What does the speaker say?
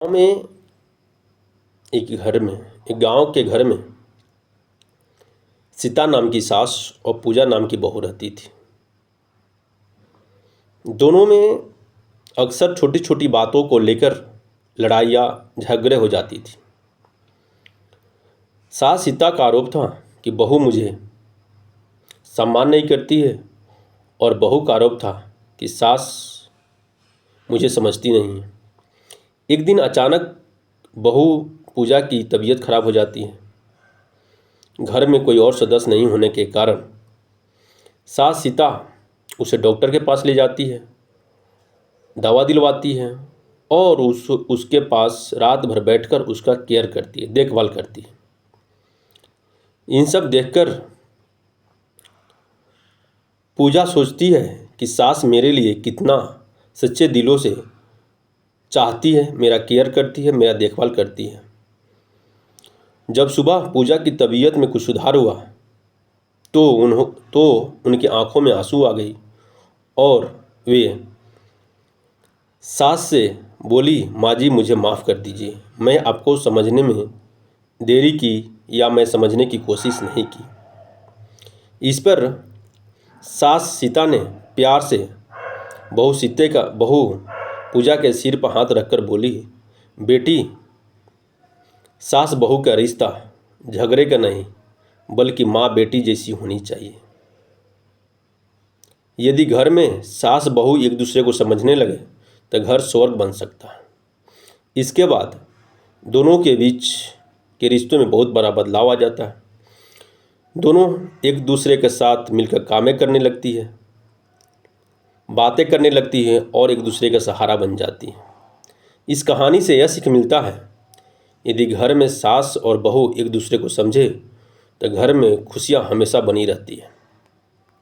गाँव में एक गांव के घर में सीता नाम की सास और पूजा नाम की बहू रहती थी। दोनों में अक्सर छोटी छोटी बातों को लेकर लड़ाइयाँ झगड़े हो जाती थी। सास सीता का आरोप था कि बहू मुझे सम्मान नहीं करती है और बहू का आरोप था कि सास मुझे समझती नहीं है। एक दिन अचानक बहू पूजा की तबीयत खराब हो जाती है। घर में कोई और सदस्य नहीं होने के कारण सास सीता उसे डॉक्टर के पास ले जाती है, दवा दिलवाती है और उसके पास रात भर बैठकर उसका केयर करती है, देखभाल करती है। इन सब देखकर पूजा सोचती है कि सास मेरे लिए कितना सच्चे दिलों से चाहती है, मेरा केयर करती है, मेरा देखभाल करती है। जब सुबह पूजा की तबीयत में कुछ सुधार हुआ तो उनकी आंखों में आंसू आ गई और वे सास से बोली, माँ जी मुझे माफ़ कर दीजिए, मैं आपको समझने में देरी की या मैं समझने की कोशिश नहीं की। इस पर सास सीता ने प्यार से बहू पूजा के सिर पर हाथ रखकर बोली, बेटी, सास बहू का रिश्ता झगड़े का नहीं बल्कि माँ बेटी जैसी होनी चाहिए। यदि घर में सास बहू एक दूसरे को समझने लगे तो घर स्वर्ग बन सकता है। इसके बाद दोनों के बीच के रिश्तों में बहुत बड़ा बदलाव आ जाता है। दोनों एक दूसरे के साथ मिलकर कामें करने लगती है, बातें करने लगती है और एक दूसरे का सहारा बन जाती है। इस कहानी से यह सीख मिलता है, यदि घर में सास और बहू एक दूसरे को समझे तो घर में खुशियां हमेशा बनी रहती है।